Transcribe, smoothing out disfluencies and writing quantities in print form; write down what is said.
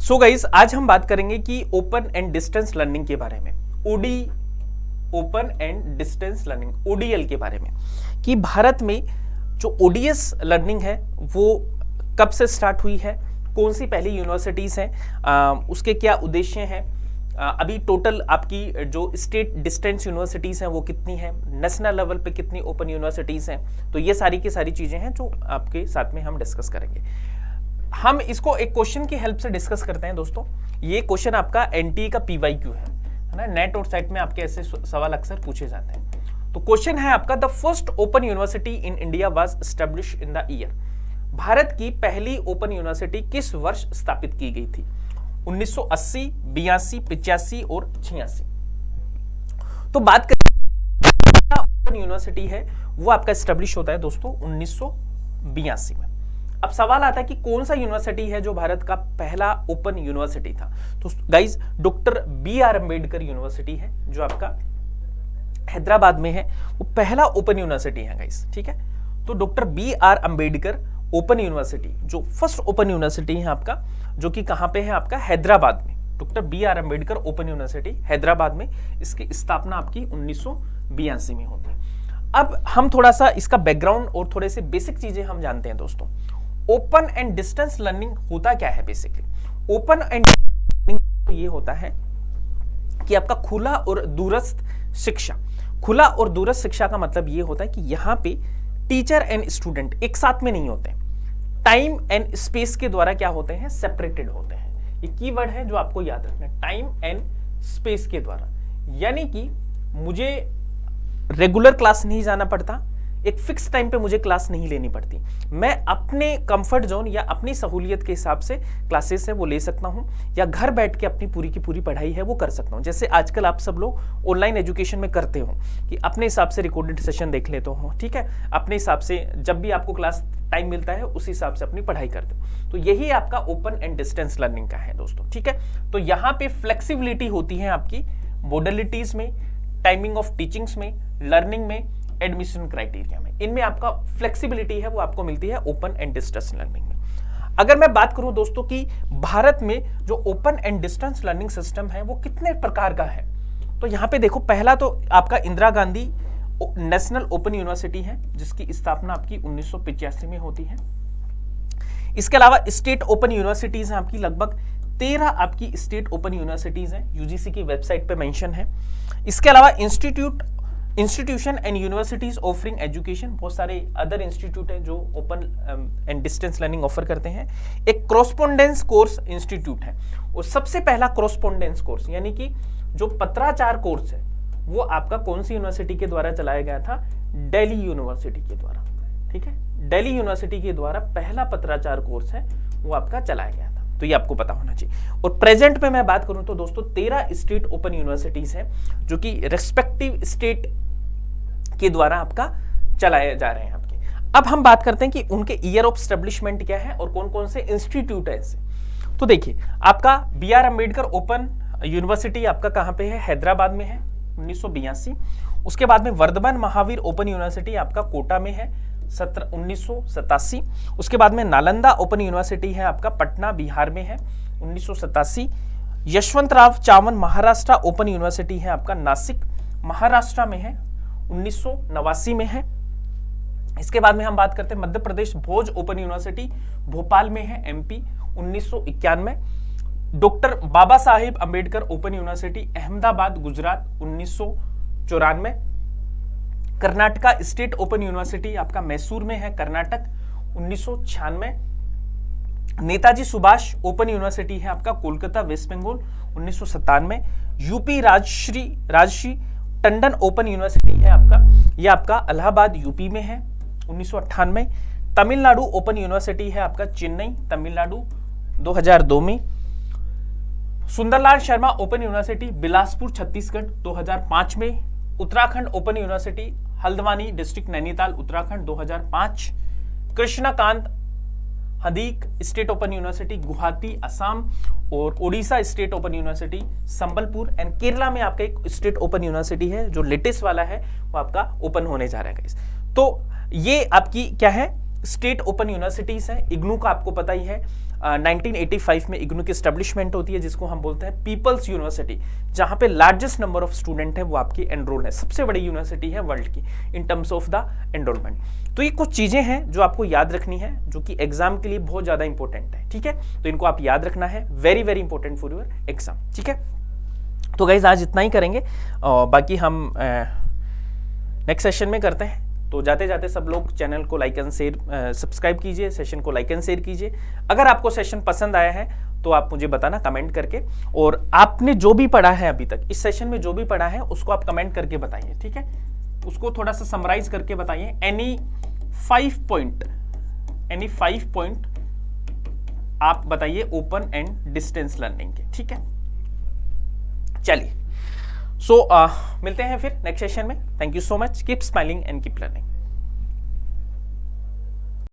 So guys, आज हम बात करेंगे कि ओपन एंड डिस्टेंस लर्निंग के बारे में, open and distance learning ODL के बारे में, कि भारत में जो ओडीएस लर्निंग है वो कब से स्टार्ट हुई है, कौन सी पहली यूनिवर्सिटीज हैं, उसके क्या उद्देश्य हैं, अभी टोटल आपकी जो स्टेट डिस्टेंस यूनिवर्सिटीज हैं वो कितनी हैं, नेशनल लेवल पे कितनी ओपन यूनिवर्सिटीज हैं। तो ये सारी की सारी चीजें हैं जो आपके साथ में हम डिस्कस करेंगे। हम इसको एक क्वेश्चन की हेल्प से डिस्कस करते हैं दोस्तों। ये क्वेश्चन आपका एनटीए का पीवाईक्यू है ना, नेट और साइट में आपके ऐसे सवाल अक्सर पूछे जाते हैं। तो क्वेश्चन है आपका, the first open university in India was established in the year. Bharat की पहली ओपन यूनिवर्सिटी किस वर्ष स्थापित की गई थी? 1980, 82, 85 और 86। तो बात करें ओपन यूनिवर्सिटी है वो आपका एस्टैब्लिश होता है दोस्तों 1982 में। अब सवाल आता है कि कौन सा यूनिवर्सिटी है जो भारत का पहला ओपन यूनिवर्सिटी था। तो guys, doctor B R. Ambedkar university है जो आपका हैदराबाद में है, वो पहला ओपन यूनिवर्सिटी है गाइज, ठीक है। तो doctor B R. Ambedkar open university जो फर्स्ट ओपन यूनिवर्सिटी है आपका, जो कि कहां पे है आपका हैदराबाद में। Doctor B R. Ambedkar open university Hyderabad में, इसकी स्थापना आपकी 1982 में होती है। अब हम थोड़ा सा इसका बैकग्राउंड और थोड़े से बेसिक चीजें हम जानते हैं दोस्तों। ओपन एंड डिस्टेंस लर्निंग होता क्या है बेसिकली? ओपन एंड लर्निंग ये होता है कि आपका खुला और दूरस्थ शिक्षा। खुला और दूरस्थ शिक्षा का मतलब ये होता है कि यहां पे टीचर एंड स्टूडेंट एक साथ में नहीं होते, टाइम एंड स्पेस के द्वारा क्या होते हैं, सेपरेटेड होते हैं। ये कीवर्ड है जो आपको याद रखना है, टाइम एंड स्पेस के द्वारा। यानी कि मुझे रेगुलर क्लास नहीं जाना पड़ता, एक फिक्स टाइम पे मुझे क्लास नहीं लेनी पड़ती, मैं अपने कंफर्ट जोन या अपनी सहूलियत के हिसाब से क्लासेस है वो ले सकता हूं, या घर बैठ के अपनी पूरी की पूरी पढ़ाई है वो कर सकता हूं। जैसे आजकल आप सब लोग ऑनलाइन एजुकेशन में करते हो कि अपने हिसाब से रिकॉर्डेड सेशन देख लेते हो, ठीक है, अपने हिसाब से जब भी आपको क्लास टाइम मिलता है उस हिसाब से अपनी पढ़ाई करते हो। तो यही आपका ओपन एंड डिस्टेंस लर्निंग का है दोस्तों, ठीक है। तो यहाँ पे फ्लेक्सिबिलिटी होती है आपकी मॉडलिटीज में, टाइमिंग ऑफ टीचिंग्स में, लर्निंग में, एडमिशन क्राइटेरिया में, इनमें आपका फ्लेक्सिबिलिटी है वो आपको मिलती है ओपन एंड डिस्टेंस लर्निंग में। अगर मैं बात करूं दोस्तों कि भारत में जो open and distance learning system है वो कितने प्रकार का है, तो यहां पे देखो, पहला तो आपका Indira Gandhi national open university है जिसकी स्थापना आपकी 1985 में होती है। इसके अलावा स्टेट ओपन यूनिवर्सिटीज हैं आपकी, लगभग 13 आपकी स्टेट ओपन यूनिवर्सिटीज हैं, यूजीसी की वेबसाइट पे मेंशन है। इसके अलावा institution and universities offering education, बहुत सारे अदर इंस्टीट्यूट हैं जो open and distance learning offer करते हैं। एक कॉरस्पॉन्डेंस कोर्स इंस्टीट्यूट है, और सबसे पहला कॉरस्पॉन्डेंस कोर्स यानी कि जो पत्राचार कोर्स है वो आपका कौन सी यूनिवर्सिटी के द्वारा चलाया गया था? दिल्ली यूनिवर्सिटी के द्वारा, ठीक है। दिल्ली यूनिवर्सिटी के द्वारा पहला पत्राचार कोर्स है वो आपका चलाया गया था, तो ये आपको पता होना चाहिए। और प्रेजेंट में मैं बात करूं तो दोस्तों 13 स्टेट ओपन यूनिवर्सिटीज हैं जो कि रेस्पेक्टिव स्टेट के द्वारा आपका चलाए जा रहे हैं आपके। अब हम बात करते हैं कि उनके ईयर ऑफ एस्टेब्लिशमेंट क्या है और कौन कौन से इंस्टीट्यूट है इससे। तो देखिए, आपका बी.आर. अम्बेडकर ओपन यूनिवर्सिटी आपका कहां पे है? हैदराबाद में है, 1982। उसके बाद में वर्धमान महावीर ओपन यूनिवर्सिटी आपका कोटा में है, 1987। उसके बाद में नालंदा ओपन यूनिवर्सिटी है आपका पटना बिहार में है, 1987। यशवंतराव चावन महाराष्ट्र ओपन यूनिवर्सिटी है आपका नासिक महाराष्ट्र में है, 1989 में है। इसके बाद में हम बात करते हैं मध्य प्रदेश भोज ओपन यूनिवर्सिटी भोपाल में है, MP, 1991। Doctor Baba Saheb Ambedkar Open University Ahmedabad Gujarat, 1994। Karnataka State Open University आपका मैसूर में है, कर्नाटक, 1996। नेताजी सुभाष ओपन यूनिवर्सिटी है आपका Kolkata West Bengal, 1997। UP Rajarshi Tandon Open university है आपका, यह आपका इलाहाबाद यूपी में है, 1998। तमिलनाडु ओपन यूनिवर्सिटी है आपका चेन्नई तमिलनाडु, 2002 में। सुंदरलाल शर्मा ओपन यूनिवर्सिटी बिलासपुर छत्तीसगढ़, 2005 में। Uttarakhand Open University Haldwani district Nainital Uttarakhand, 2005। Krishnakant Handique State Open University Guwahati Assam, और Odisha State Open University Sambalpur, and Kerala में आपका एक स्टेट ओपन यूनिवर्सिटी है जो लेटेस्ट वाला है वो आपका ओपन होने जा रहा है। तो ये आपकी क्या है, स्टेट ओपन यूनिवर्सिटीज हैं। इग्नू का आपको पता ही है 1985 में इग्नू की एस्टेब्लिशमेंट होती है, जिसको हम बोलते हैं पीपल्स यूनिवर्सिटी, जहां पे लार्जेस्ट नंबर ऑफ स्टूडेंट है वो आपकी एनरोल है। सबसे बड़ी यूनिवर्सिटी है वर्ल्ड की in terms of the enrolment. तो ये कुछ चीजें हैं जो आपको याद रखनी है, जो कि एग्जाम के लिए बहुत ज्यादा इंपॉर्टेंट है, ठीक है। तो इनको आप याद रखना है, very very important for your exam, ठीक है। तो गाइज आज इतना ही करेंगे, बाकी हम नेक्स्ट सेशन में करते हैं। तो जाते जाते सब लोग चैनल को लाइक एंड शेयर, सब्सक्राइब कीजिए, सेशन को लाइक एंड शेयर कीजिए। अगर आपको सेशन पसंद आया है तो आप मुझे बताना कमेंट करके, और आपने जो भी पढ़ा है अभी तक इस सेशन में, जो भी पढ़ा है उसको आप कमेंट करके बताइए, ठीक है। उसको थोड़ा सा समराइज करके बताइए, एनी 5 पॉइंट आप बताइए ओपन एंड डिस्टेंस लर्निंग के, ठीक है। चलिए, सो मिलते हैं फिर नेक्स्ट सेशन में। Thank you so much, keep smiling and keep learning.